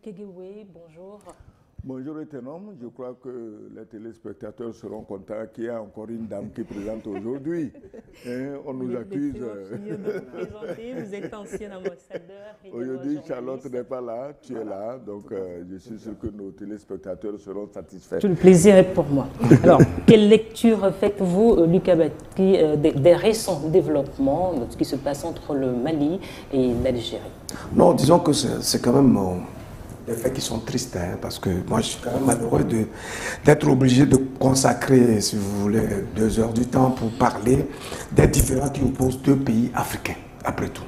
Kegewe, bonjour. Bonjour Etenom, je crois que les téléspectateurs seront contents qu'il y ait encore une dame qui présente aujourd'hui. On nous accuse. Vous êtes ancien ambassadeur. Aujourd'hui, Charlotte n'est pas là, tu es là, donc je suis sûr que nos téléspectateurs seront satisfaits. Tout le plaisir est pour moi. Alors, quelle lecture faites-vous, Lucas Bati, des récents développements, de ce qui se passe entre le Mali et l'Algérie? Non, disons que c'est quand même des faits qui sont tristes, hein, parce que moi je suis quand même malheureux d'être obligé de consacrer, si vous voulez, 2 heures du temps pour parler des différends qui opposent 2 pays africains, après tout.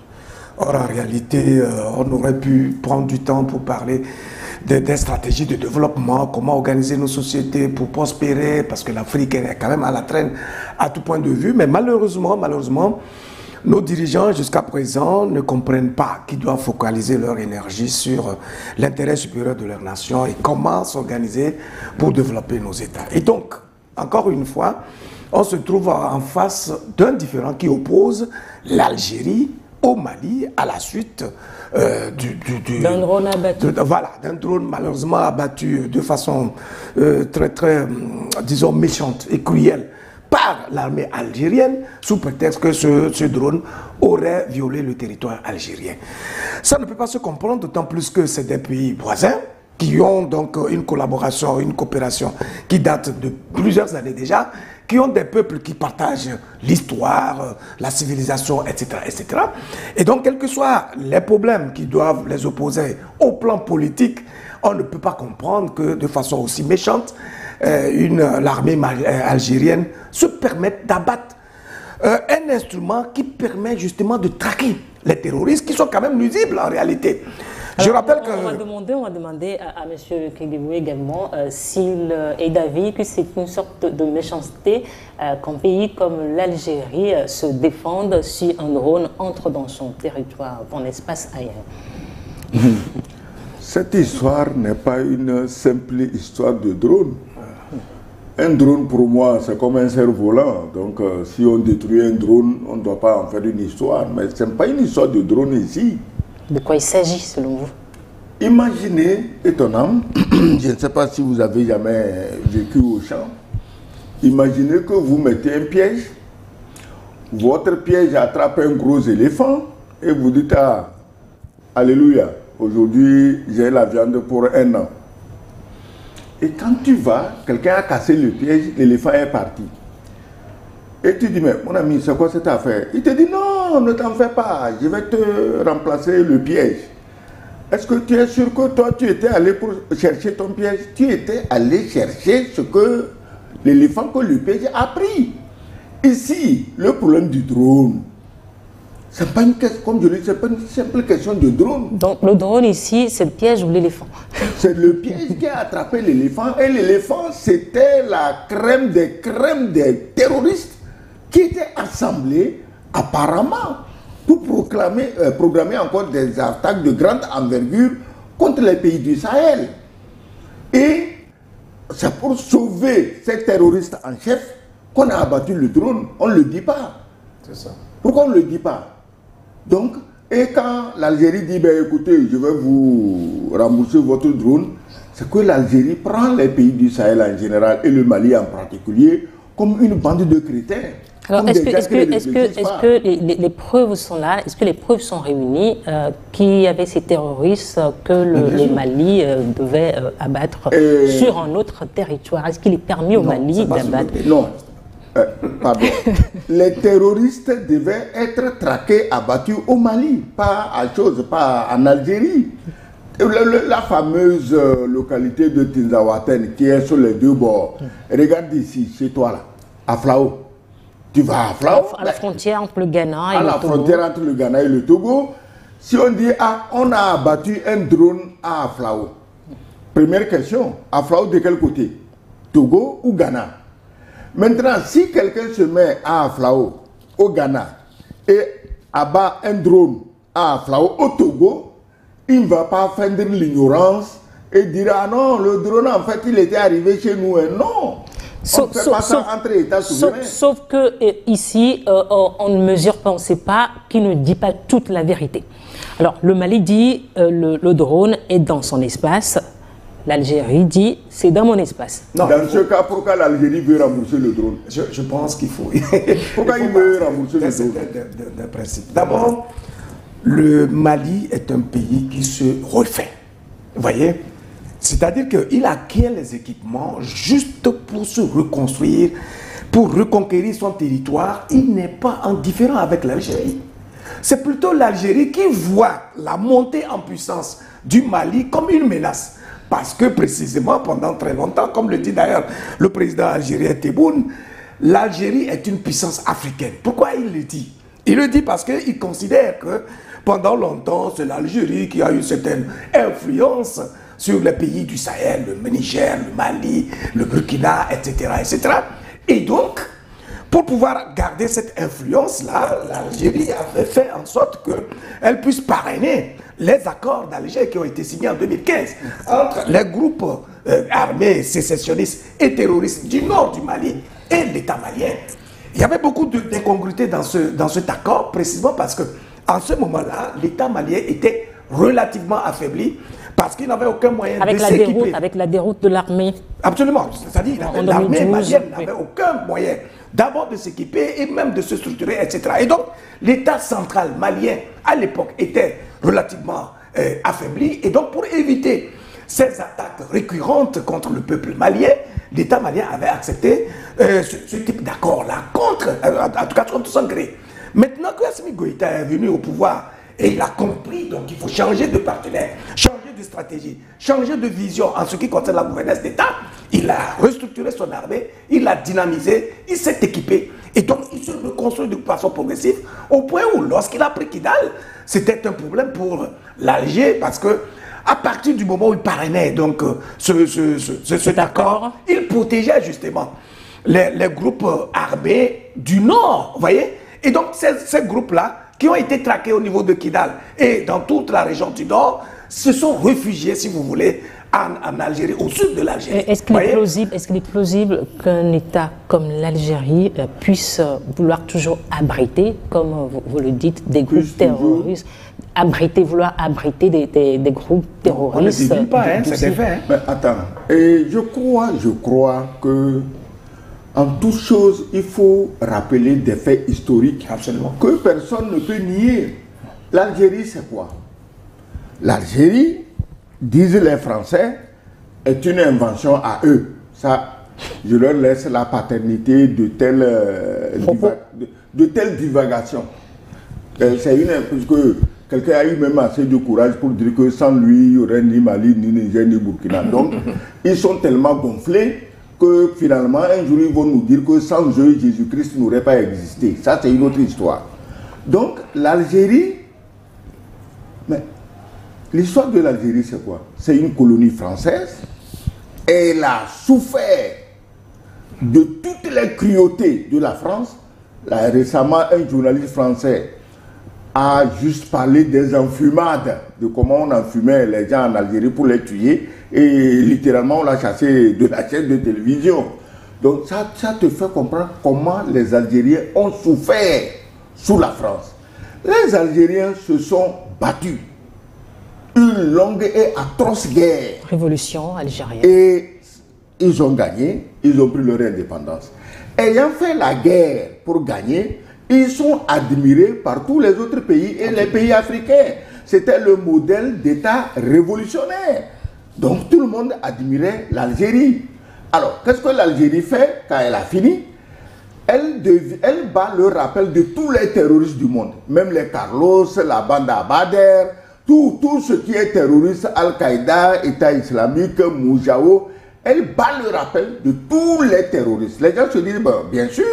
Or, en réalité, on aurait pu prendre du temps pour parler des stratégies de développement, comment organiser nos sociétés pour prospérer, parce que l'Afrique est quand même à la traîne à tout point de vue, mais malheureusement, nos dirigeants, jusqu'à présent, ne comprennent pas qu'ils doivent focaliser leur énergie sur l'intérêt supérieur de leur nation et comment s'organiser pour développer nos États. Et donc, encore une fois, on se trouve en face d'un différend qui oppose l'Algérie au Mali à la suite d'un drone abattu. Voilà, d'un drone malheureusement abattu de façon très, disons, méchante et cruelle par l'armée algérienne, sous prétexte que ce drone aurait violé le territoire algérien. Ça ne peut pas se comprendre, d'autant plus que c'est des pays voisins qui ont donc une collaboration, une coopération qui date de plusieurs années déjà, qui ont des peuples qui partagent l'histoire, la civilisation, etc., etc. Et donc, quels que soient les problèmes qui doivent les opposer au plan politique, on ne peut pas comprendre que de façon aussi méchante, l'armée algérienne se permette d'abattre un instrument qui permet justement de traquer les terroristes qui sont quand même nuisibles en réalité. Alors, je rappelle que... On va demander à M. Kegewe également s'il est d'avis que c'est une sorte de méchanceté qu'un pays comme l'Algérie se défende si un drone entre dans son territoire, dans l'espace aérien. Cette histoire n'est pas une simple histoire de drone. Un drone, pour moi, c'est comme un cerf-volant. Donc, si on détruit un drone, on ne doit pas en faire une histoire. Mais ce n'est pas une histoire de drone ici. De quoi il s'agit, selon vous? Imaginez, étonnant, je ne sais pas si vous avez jamais vécu au champ. Imaginez que vous mettez un piège. Votre piège attrape un gros éléphant. Et vous dites, ah, alléluia, aujourd'hui, j'ai la viande pour 1 an. Et quand tu vas, quelqu'un a cassé le piège, l'éléphant est parti. Et tu dis, mais mon ami, c'est quoi cette affaire? Il te dit, non, ne t'en fais pas, je vais te remplacer le piège. Est-ce que tu es sûr que toi, tu étais allé pour chercher ton piège? Tu étais allé chercher ce que l'éléphant que le piège a pris. Ici, le problème du drone, c'est pas une question, comme je l'ai dit, c'est pas une simple question de drone. Donc le drone ici, c'est le piège ou l'éléphant? C'est le piège qui a attrapé l'éléphant. Et l'éléphant, c'était la crème des terroristes qui étaient assemblés apparemment pour programmer encore des attaques de grande envergure contre les pays du Sahel. Et c'est pour sauver ces terroristes en chef qu'on a abattu le drone. On ne le dit pas. C'est ça. Pourquoi on ne le dit pas? Donc, et quand l'Algérie dit, ben, écoutez, je vais vous rembourser votre drone, c'est que l'Algérie prend les pays du Sahel en général et le Mali en particulier comme une bande de crétins. Alors, est-ce que les preuves sont là? Est-ce que les preuves sont réunies qu'il y avait ces terroristes que le Mali devait abattre sur un autre territoire? Est-ce qu'il est permis au Mali d'abattre? Non. Pardon. Les terroristes devaient être traqués, abattus au Mali, pas en Algérie. La fameuse localité de Tinzaouaten qui est sur les 2 bords. Regarde ici, chez toi là, à Flao. Tu vas à Flao. À la frontière entre le Ghana et le Togo. À la frontière entre le Ghana et le Togo. Si on dit, ah, on a abattu un drone à Flao. Première question, à Flao de quel côté? Togo ou Ghana? Maintenant, si quelqu'un se met à Flao, au Ghana, et abat un drone à Flao, au Togo, il ne va pas feindre l'ignorance et dire, ah non, le drone, en fait, il était arrivé chez nous. Et non, on ne fait pas ça entre États souverains. Sauf que ici, on ne mesure pas, on ne sait pas, qui ne dit pas toute la vérité. Alors, le Mali dit le drone est dans son espace. L'Algérie dit c'est dans mon espace. Non, dans ce cas, pourquoi l'Algérie veut rembourser le drone? Je pense qu'il faut. Pourquoi il veut rembourser le drone? D'un principe. D'abord, le Mali est un pays qui se refait. Vous voyez? C'est-à-dire qu'il acquiert les équipements juste pour se reconstruire, pour reconquérir son territoire. Il n'est pas indifférent avec l'Algérie. C'est plutôt l'Algérie qui voit la montée en puissance du Mali comme une menace. Parce que précisément, pendant très longtemps, comme le dit d'ailleurs le président algérien Tebboune, l'Algérie est une puissance africaine. Pourquoi il le dit? Il le dit parce qu'il considère que pendant longtemps, c'est l'Algérie qui a eu certaine influence sur les pays du Sahel, le Niger, le Mali, le Burkina, etc., etc. Et donc, pour pouvoir garder cette influence-là, l'Algérie avait fait en sorte qu'elle puisse parrainer les accords d'Alger qui ont été signés en 2015 entre les groupes armés sécessionnistes et terroristes du nord du Mali et l'État malien. Il y avait beaucoup d'incongruités dans cet accord, précisément parce qu'en ce moment-là, l'État malien était relativement affaibli parce qu'il n'avait aucun moyen de s'équiper. Avec la déroute de l'armée. Absolument. C'est-à-dire que l'armée malienne n'avait aucun moyen d'abord de s'équiper et même de se structurer, etc. Et donc, l'État central malien, à l'époque, était relativement affaibli. Et donc, pour éviter ces attaques récurrentes contre le peuple malien, l'État malien avait accepté ce type d'accord-là, en tout cas contre son gré. Maintenant que Assimi Goïta est venu au pouvoir, et il a compris, donc il faut changer de partenaire, changer de stratégie, changer de vision en ce qui concerne la gouvernance d'État. Il a restructuré son armée, il l'a dynamisé, il s'est équipé. Et donc il se reconstruit de façon progressive au point où lorsqu'il a pris Kidal, c'était un problème pour l'Alger parce que à partir du moment où il parrainait donc cet accord, il protégeait justement les groupes armés du Nord, vous voyez. Et donc ces groupes-là, qui ont été traqués au niveau de Kidal et dans toute la région du Nord, se sont réfugiés, si vous voulez, en Algérie, au sud de l'Algérie. Est-ce qu'il est plausible qu'un État comme l'Algérie puisse vouloir toujours abriter, comme vous le dites, des groupes terroristes, vouloir abriter des groupes terroristes? On ne le dit pas, hein, c'est des faits. Hein. Mais attends, et je crois que en toute chose, il faut rappeler des faits historiques. Absolument. Que personne ne peut nier. L'Algérie, c'est quoi? L'Algérie, disent les Français, est une invention à eux. Ça, je leur laisse la paternité de telle divagation. C'est une... Parce que quelqu'un a eu même assez de courage pour dire que sans lui, il n'y aurait ni Mali, ni Niger, ni Burkina. Donc, ils sont tellement gonflés que finalement, un jour, ils vont nous dire que sans eux, Jésus-Christ n'aurait pas existé. Ça, c'est une autre histoire. Donc, l'Algérie, mais l'histoire de l'Algérie, c'est quoi? C'est une colonie française. Elle a souffert de toutes les cruautés de la France. Là, récemment, un journaliste français a juste parlé des enfumades, de comment on enfumait les gens en Algérie pour les tuer. Et littéralement, on l'a chassé de la chaîne de télévision. Donc ça te fait comprendre comment les Algériens ont souffert sous la France. Les Algériens se sont battus. Une longue et atroce guerre. Révolution algérienne. Et ils ont gagné, ils ont pris leur indépendance. Ayant fait la guerre pour gagner, ils sont admirés par tous les autres pays et les pays africains. C'était le modèle d'État révolutionnaire. Donc tout le monde admirait l'Algérie. Alors, qu'est-ce que l'Algérie fait quand elle a fini? Elle bat le rappel de tous les terroristes du monde. Même les Carlos, la bande Abadr, tout ce qui est terroriste, Al-Qaïda, État islamique, Moujao, elle bat le rappel de tous les terroristes. Les gens se disent, bien sûr,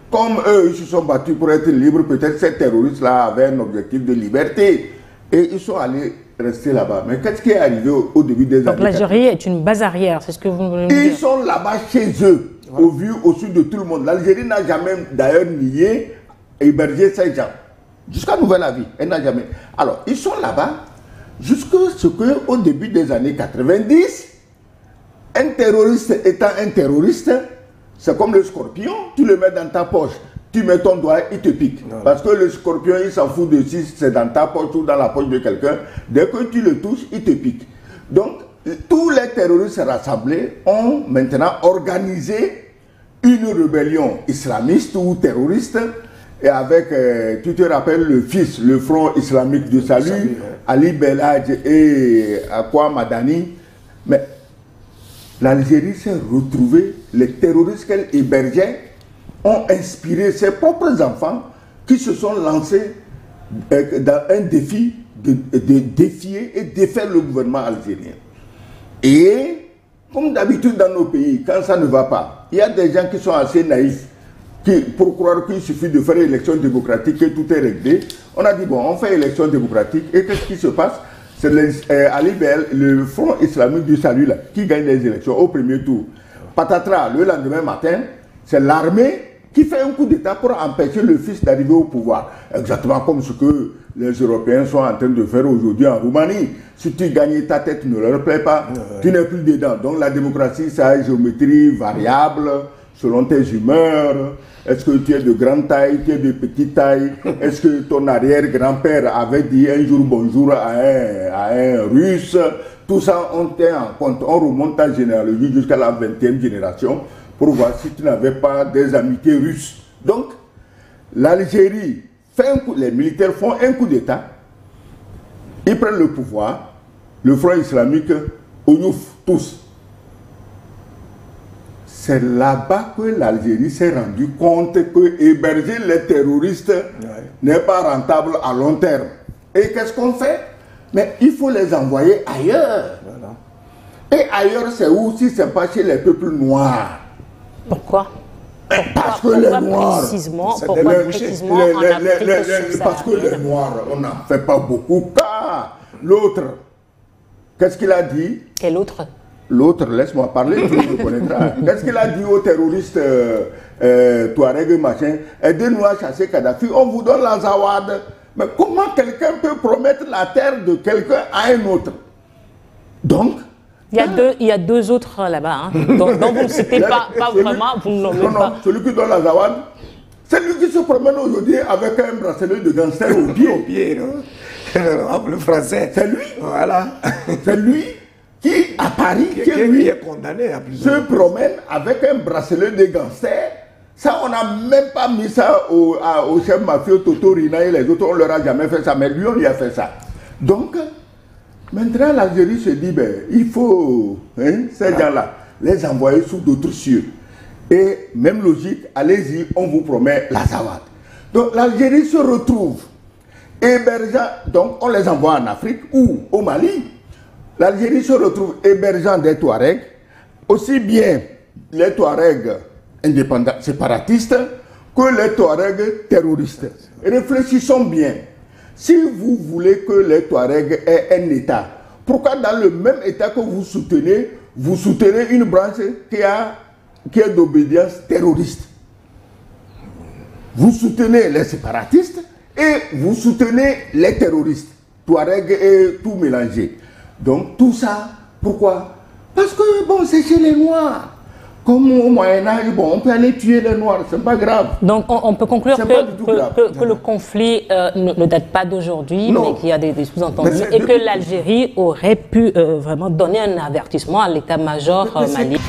comme eux, ils se sont battus pour être libres, peut-être ces terroristes-là avaient un objectif de liberté. Et ils sont allés rester là-bas. Mais qu'est-ce qui est arrivé au début des années 80? Donc l'Algérie est une base arrière, c'est ce que vous voulez me dire? Ils sont là-bas chez eux, au vu, au sud de tout le monde. L'Algérie n'a jamais d'ailleurs nié héberger ces gens. Jusqu'à nouvel avis, elle n'a jamais. Alors, ils sont là-bas jusqu'à ce qu'au début des années 90, un terroriste étant un terroriste, c'est comme le scorpion, tu le mets dans ta poche. tu mets ton doigt, il te pique. Non. Parce que le scorpion, il s'en fout de si c'est dans ta poche ou dans la poche de quelqu'un. Dès que tu le touches, il te pique. Donc, tous les terroristes rassemblés ont maintenant organisé une rébellion islamiste ou terroriste. Et avec, tu te rappelles, le FIS, le Front Islamique du Salut, Ali Belhadj et Akwa Madani. Mais l'Algérie s'est retrouvée, les terroristes qu'elle hébergeait ont inspiré ses propres enfants qui se sont lancés dans un défi de défier et défaire le gouvernement algérien. Et, comme d'habitude dans nos pays, quand ça ne va pas, il y a des gens qui sont assez naïfs pour croire qu'il suffit de faire une élection démocratique et tout est réglé. On a dit, bon, on fait élection démocratique et qu'est-ce qui se passe? C'est Ali Belhadj, le Front Islamique du Salut là, qui gagne les élections au premier tour. Patatras, le lendemain matin, c'est l'armée qui fait un coup d'État pour empêcher le fils d'arriver au pouvoir. Exactement comme ce que les Européens sont en train de faire aujourd'hui en Roumanie. Si tu gagnes, ta tête ne leur plaît pas, tu n'es plus dedans. Donc la démocratie, ça a une géométrie variable, selon tes humeurs. Est-ce que tu es de grande taille, tu es de petite taille? Est-ce que ton arrière-grand-père avait dit un jour bonjour à un Russe? Tout ça, on tient en compte. On remonte ta généalogie jusqu'à la 20e génération pour voir si tu n'avais pas des amitiés russes. Donc, l'Algérie fait un coup, les militaires font un coup d'État, ils prennent le pouvoir, le Front Islamique, Oyouf, tous. C'est là-bas que l'Algérie s'est rendu compte que héberger les terroristes n'est pas rentable à long terme. Et qu'est-ce qu'on fait? Mais il faut les envoyer ailleurs. Voilà. Et ailleurs, c'est où si ce n'est pas chez les peuples noirs? Pourquoi? Parce que les Noirs, parce que les Noirs, on n'en fait pas beaucoup. Car l'autre, qu'est-ce qu'il a dit? Quel autre? L'autre, laisse-moi parler, tu le connaîtras. Qu'est-ce qu'il a dit aux terroristes Touareg machin? Aidez-nous à chasser Kadhafi, on vous donne la Zawad. Mais comment quelqu'un peut promettre la terre de quelqu'un à un autre? Donc, il y a deux autres là-bas, hein, dont vous ne citez pas vraiment, vous ne nommez pas. Celui qui donne la Zawad, c'est lui qui se promène aujourd'hui avec un bracelet de gangster au pied. Au pied, non? Le français. C'est lui. Voilà. C'est lui qui, à Paris, qui est condamné à plusieurs se promène avec un bracelet de gangster. Ça, on n'a même pas mis ça au chef mafieux Toto Rina et les autres, on leur a jamais fait ça, mais lui, on lui a fait ça. Donc, maintenant, l'Algérie se dit, ben, il faut, ces gens-là, les envoyer sous d'autres cieux. Et même logique, allez-y, on vous promet la Zawad. Donc, l'Algérie se retrouve hébergeant, donc on les envoie en Afrique ou au Mali. L'Algérie se retrouve hébergeant des Touaregs, aussi bien les Touaregs indépendants, séparatistes, que les Touaregs terroristes. Réfléchissons bien. Si vous voulez que les Touaregs aient un État, pourquoi dans le même État que vous soutenez une branche qui est d'obédience terroriste? Vous soutenez les séparatistes et vous soutenez les terroristes, Touaregs et tout mélangé. Donc tout ça, pourquoi? Parce que bon, c'est chez les Noirs. Comme au Moyen-Âge, bon, on peut aller tuer les Noirs, c'est pas grave. Donc on peut conclure que le conflit ne date pas d'aujourd'hui, mais qu'il y a des sous-entendus et que l'Algérie aurait pu vraiment donner un avertissement à l'état-major malien.